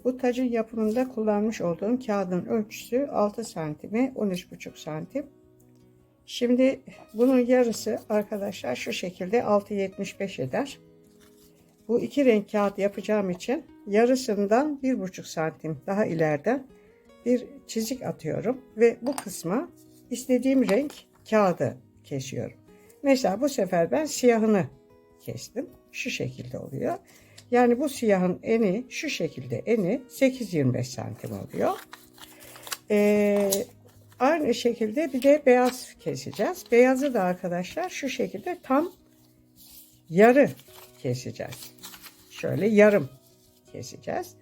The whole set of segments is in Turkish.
Bu tacın yapımında kullanmış olduğum kağıdın ölçüsü 6 santime 13,5 santim. Şimdi bunun yarısı arkadaşlar şu şekilde 6,75 eder. Bu iki renk kağıt yapacağım için yarısından 1,5 santim daha ileriden bir çizik atıyorum ve bu kısma istediğim renk kağıdı kesiyorum. Mesela bu sefer ben siyahını kestim. Şu şekilde oluyor. Yani bu siyahın eni şu şekilde, eni 8,25 santim oluyor. Aynı şekilde bir de beyaz keseceğiz. Beyazı da arkadaşlar şu şekilde tam yarı keseceğiz. Şöyle yarım keseceğiz.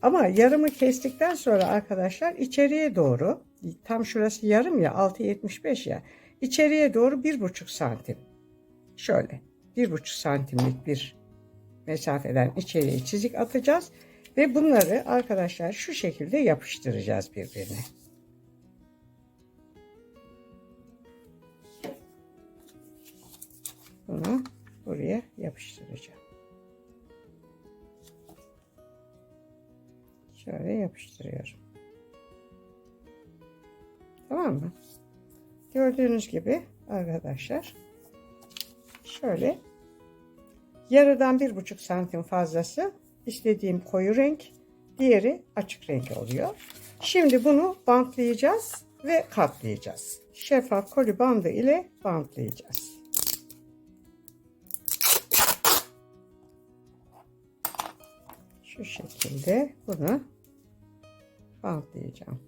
Ama yarımı kestikten sonra arkadaşlar içeriye doğru, tam şurası yarım ya, 6,75 ya, içeriye doğru 1,5 santim. Şöyle 1,5 santimlik bir mesafeden içeriye çizik atacağız ve bunları arkadaşlar şu şekilde yapıştıracağız birbirine. Bunu buraya yapıştıracağım. Şöyle yapıştırıyorum. Tamam mı? Gördüğünüz gibi arkadaşlar şöyle yarıdan 1,5 santim fazlası istediğim koyu renk, diğeri açık renk oluyor. Şimdi bunu bantlayacağız ve katlayacağız. Şeffaf koli bandı ile bantlayacağız. Şu şekilde bunu bantlayacağım.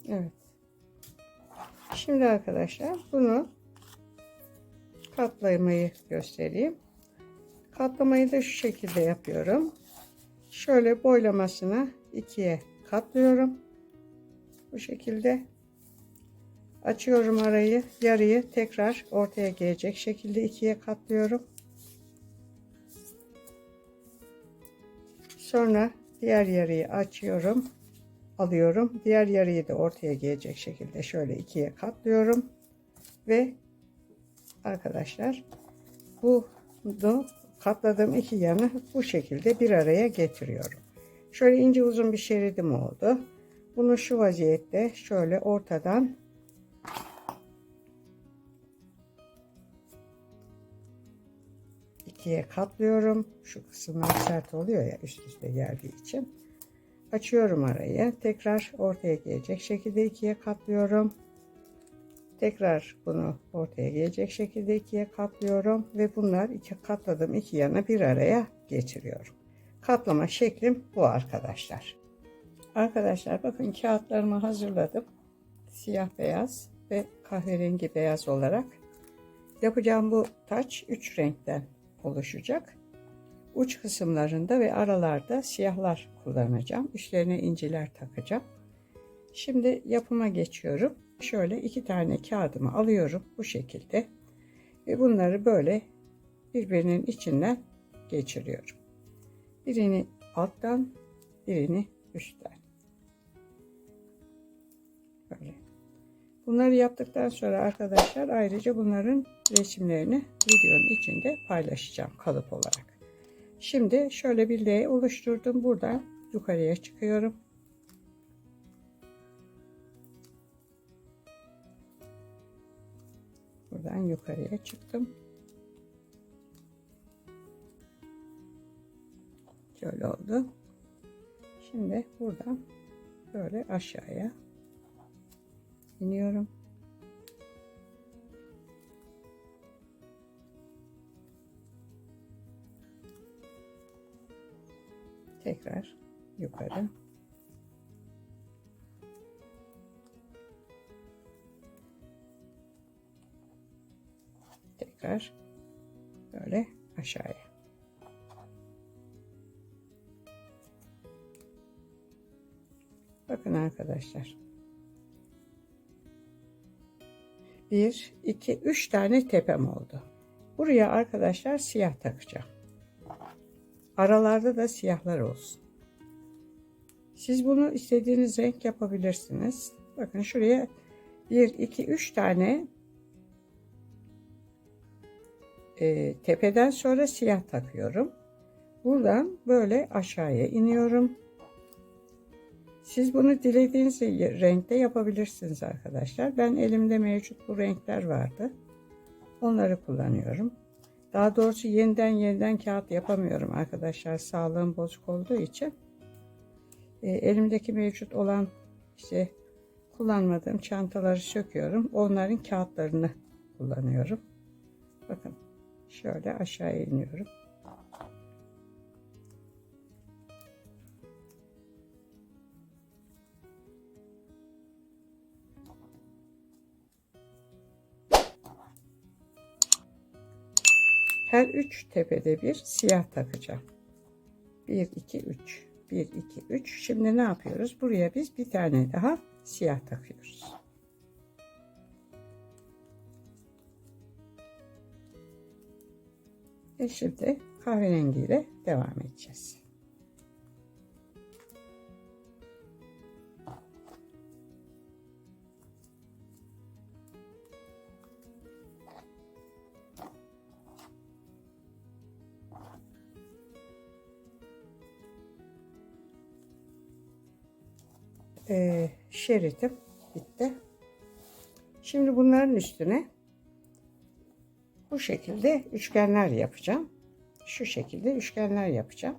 Evet. Şimdi arkadaşlar bunu katlamayı göstereyim. Katlamayı da şu şekilde yapıyorum. Şöyle boylamasını ikiye katlıyorum. Bu şekilde açıyorum arayı, yarıyı tekrar ortaya gelecek şekilde ikiye katlıyorum. Sonra diğer yarıyı açıyorum, alıyorum. Diğer yarıyı da ortaya gelecek şekilde şöyle ikiye katlıyorum ve arkadaşlar bunu katladığım iki yanı bu şekilde bir araya getiriyorum. Şöyle ince uzun bir şeridim oldu. Bunu şu vaziyette şöyle ortadan ikiye katlıyorum. Şu kısımlar sert oluyor ya, üst üste geldiği için. Açıyorum arayı. Tekrar ortaya gelecek şekilde ikiye katlıyorum. Tekrar bunu ortaya gelecek şekilde ikiye katlıyorum ve bunlar katladığım iki yana bir araya getiriyorum. Katlama şeklim bu arkadaşlar. Arkadaşlar bakın, kağıtlarımı hazırladım. Siyah beyaz ve kahverengi beyaz olarak. Yapacağım bu taç 3 renkten oluşacak. Uç kısımlarında ve aralarda siyahlar kullanacağım. Üstlerine inciler takacağım. Şimdi yapıma geçiyorum. Şöyle 2 tane kağıdımı alıyorum bu şekilde ve bunları böyle birbirinin içinden geçiriyorum. Birini alttan, birini üstten. Böyle. Bunları yaptıktan sonra arkadaşlar ayrıca bunların resimlerini videonun içinde paylaşacağım kalıp olarak. Şimdi şöyle bir L oluşturdum. Buradan yukarıya çıkıyorum. Buradan yukarıya çıktım. Şöyle oldu. Şimdi buradan böyle aşağıya iniyorum. Tekrar yukarı. Tekrar böyle aşağıya. Bakın arkadaşlar. 1, 2, 3 tane tepem oldu. Buraya arkadaşlar siyah takacağım. Aralarda da siyahlar olsun. Siz bunu istediğiniz renk yapabilirsiniz. Bakın şuraya 1, 2, 3 tane tepeden sonra siyah takıyorum. Buradan böyle aşağıya iniyorum. Siz bunu dilediğiniz renkte yapabilirsiniz arkadaşlar. Ben elimde mevcut bu renkler vardı. Onları kullanıyorum. Daha doğrusu yeniden kağıt yapamıyorum arkadaşlar. Sağlığım bozuk olduğu için. Elimdeki mevcut olan işte kullanmadığım çantaları söküyorum. Onların kağıtlarını kullanıyorum. Bakın şöyle aşağıya iniyorum. Her 3 tepede bir siyah takacağım. 1, 2, 3. 1, 2, 3. Şimdi ne yapıyoruz? Buraya biz bir tane daha siyah takıyoruz. Ve şimdi kahverengiyle devam edeceğiz. Şeritim bitti. Şimdi bunların üstüne bu şekilde üçgenler yapacağım. Şu şekilde üçgenler yapacağım.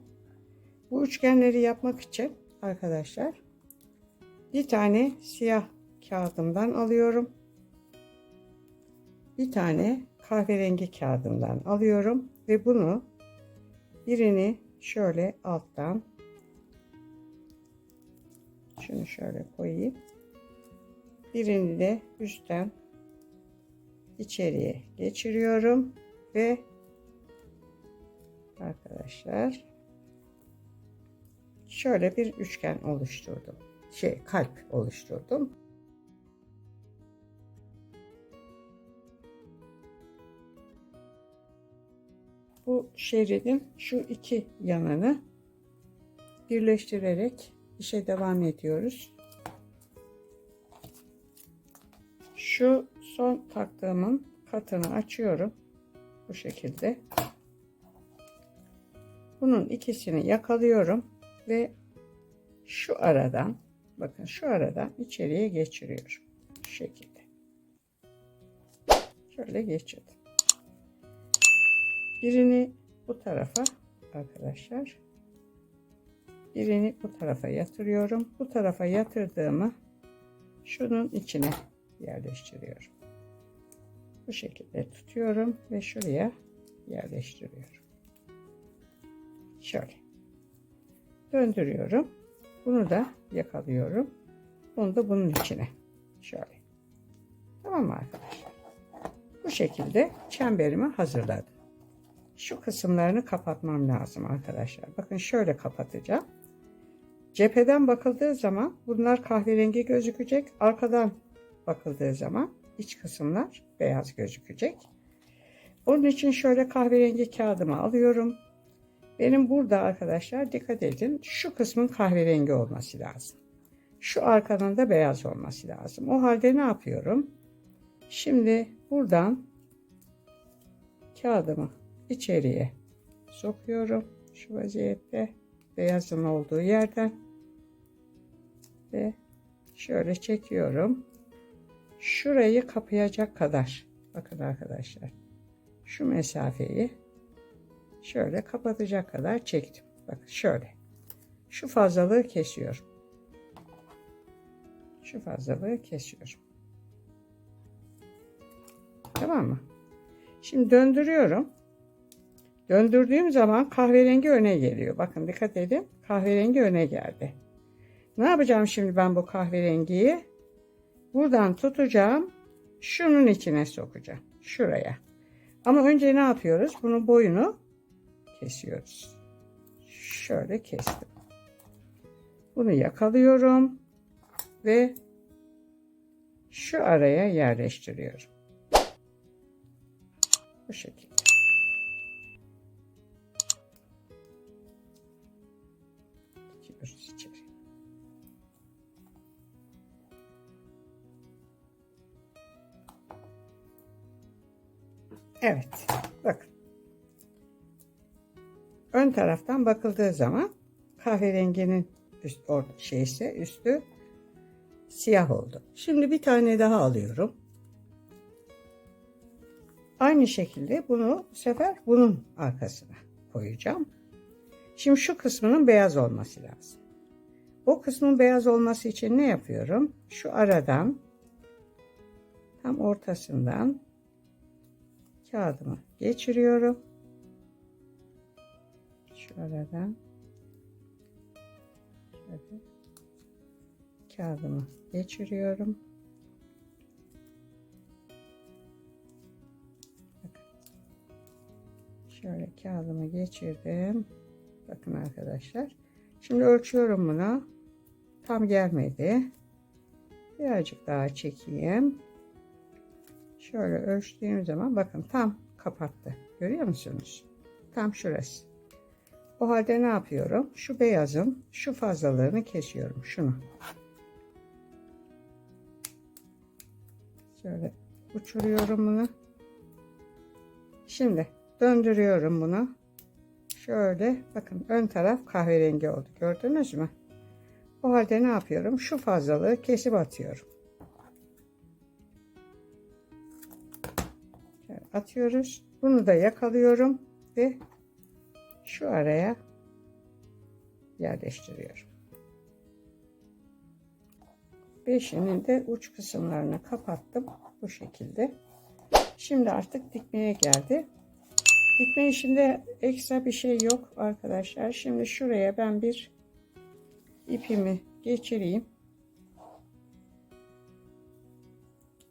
Bu üçgenleri yapmak için arkadaşlar bir tane siyah kağıdımdan alıyorum. Bir tane kahverengi kağıdımdan alıyorum ve bunu birini şöyle alttan, şunu şöyle koyayım. Birini de üstten içeriye geçiriyorum ve arkadaşlar şöyle bir üçgen oluşturdum. Kalp oluşturdum. Bu şeridin şu iki yanını birleştirerek işe devam ediyoruz. Şu son taktığımın katını açıyorum. Bu şekilde. Bunun ikisini yakalıyorum ve şu aradan, bakın şu aradan içeriye geçiriyorum. Şu şekilde. Şöyle geçirdim. Birini bu tarafa arkadaşlar. Birini bu tarafa yatırıyorum. Bu tarafa yatırdığımı şunun içine yerleştiriyorum. Bu şekilde tutuyorum ve şuraya yerleştiriyorum. Şöyle. Döndürüyorum. Bunu da yakalıyorum. Bunu da bunun içine. Şöyle. Tamam mı arkadaşlar? Bu şekilde çemberimi hazırladım. Şu kısımlarını kapatmam lazım arkadaşlar. Bakın şöyle kapatacağım. Cepheden bakıldığı zaman bunlar kahverengi gözükecek. Arkadan bakıldığı zaman iç kısımlar beyaz gözükecek. Onun için şöyle kahverengi kağıdımı alıyorum. Benim burada arkadaşlar dikkat edin, şu kısmın kahverengi olması lazım. Şu arkanın da beyaz olması lazım. O halde ne yapıyorum? Şimdi buradan kağıdımı içeriye sokuyorum. Şu vaziyette beyazın olduğu yerden ve şöyle çekiyorum. Şurayı kapayacak kadar, bakın arkadaşlar, şu mesafeyi şöyle kapatacak kadar çektim. Bakın şöyle. Şu fazlalığı kesiyorum. Şu fazlalığı kesiyorum. Tamam mı? Şimdi döndürüyorum. Döndürdüğüm zaman kahverengi öne geliyor. Bakın dikkat edin. Kahverengi öne geldi. Ne yapacağım şimdi ben bu kahverengiyi? Buradan tutacağım. Şunun içine sokacağım. Şuraya. Ama önce ne yapıyoruz? Bunun boyunu kesiyoruz. Şöyle kestim. Bunu yakalıyorum ve şu araya yerleştiriyorum. Bu şekilde. Evet. Bakın. Ön taraftan bakıldığı zaman kahverenginin üstü siyah oldu. Şimdi bir tane daha alıyorum. Aynı şekilde bunu bu sefer bunun arkasına koyacağım. Şimdi şu kısmının beyaz olması lazım. O kısmın beyaz olması için ne yapıyorum? Şu aradan, tam ortasından kağıdımı geçiriyorum. Şu aradan şöyle kağıdımı geçiriyorum. Şöyle kağıdımı geçirdim. Bakın arkadaşlar. Şimdi ölçüyorum bunu. Tam gelmedi. Birazcık daha çekeyim. Şöyle ölçtüğüm zaman bakın tam kapattı. Görüyor musunuz? Tam şurası. O halde ne yapıyorum? Şu beyazın şu fazlalığını kesiyorum. Şunu. Şöyle uçuruyorum bunu. Şimdi döndürüyorum bunu. Şöyle bakın ön taraf kahverengi oldu. Gördünüz mü? O halde ne yapıyorum? Şu fazlalığı kesip atıyorum. Şöyle atıyoruz. Bunu da yakalıyorum ve şu araya yerleştiriyorum. Beşinin de uç kısımlarını kapattım. Bu şekilde. Şimdi artık dikmeye geldi. Dikme işinde ekstra bir şey yok arkadaşlar. Şimdi şuraya ben bir ipimi geçireyim.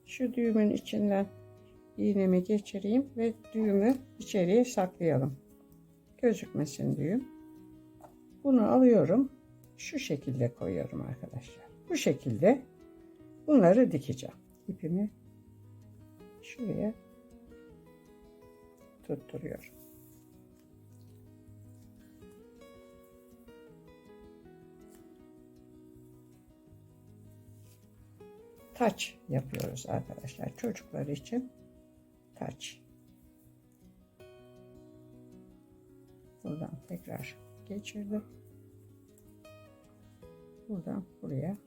Şu düğümün içinden iğnemi geçireyim ve düğümü içeriye saklayalım. Gözükmesin düğüm. Bunu alıyorum. Şu şekilde koyuyorum arkadaşlar. Bu şekilde bunları dikeceğim. İpimi şuraya tutturuyorum. Taç yapıyoruz arkadaşlar. Çocuklar için taç. Buradan tekrar geçirdim. Buradan buraya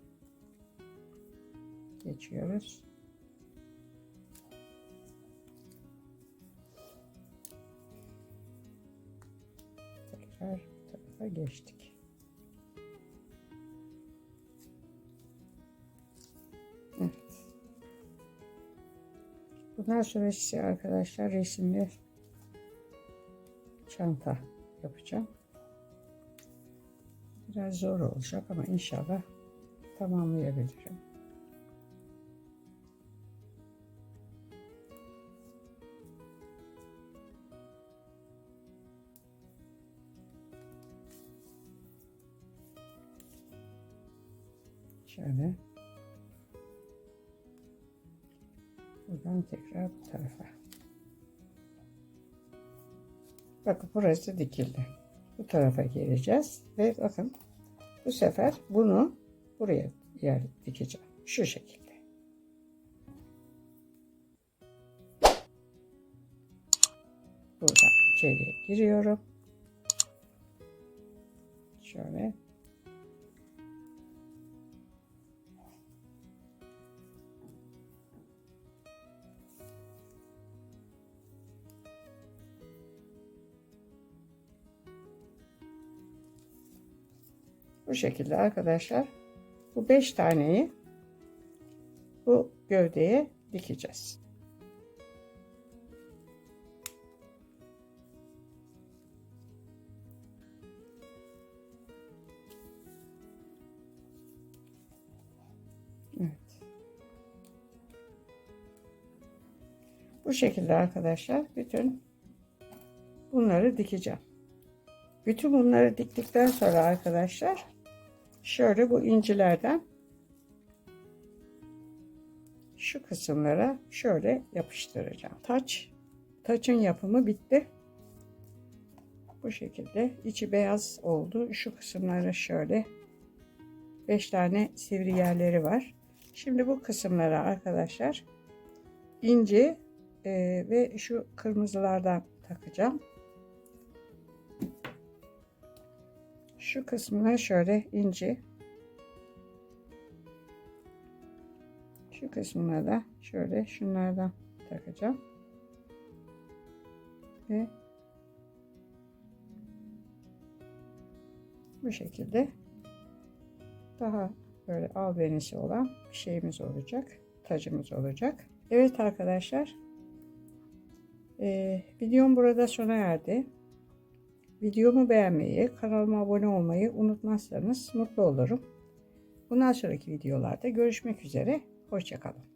geçiyoruz. Tekrar bu tarafa geçtik. Evet. Bundan sonra size arkadaşlar resimli çanta yapacağım. Biraz zor olacak ama inşallah tamamlayabilirim. Şöyle. Buradan tekrar bu tarafa. Bakın burası dikildi. Bu tarafa geleceğiz ve bakın bu sefer bunu buraya yer dikeceğim. Şu şekilde. Buradan içeriye giriyorum. Şöyle. Bu şekilde arkadaşlar bu 5 taneyi bu gövdeye dikeceğiz. Evet. Bu şekilde arkadaşlar bütün bunları dikeceğim. Bütün bunları diktikten sonra arkadaşlar şöyle bu incilerden şu kısımlara şöyle yapıştıracağım. Taçın yapımı bitti. Bu şekilde içi beyaz oldu. Şu kısımlara şöyle 5 tane sivri yerleri var. Şimdi bu kısımlara arkadaşlar ince Ve şu kırmızılardan takacağım. Şu kısmına şöyle inci, şu kısmına da şöyle şunlardan takacağım ve bu şekilde daha böyle albenisi olan bir şeyimiz olacak, tacımız olacak. Evet arkadaşlar, videom burada sona erdi. Videomu beğenmeyi, kanalıma abone olmayı unutmazsanız mutlu olurum. Bundan sonraki videolarda görüşmek üzere. Hoşça kalın.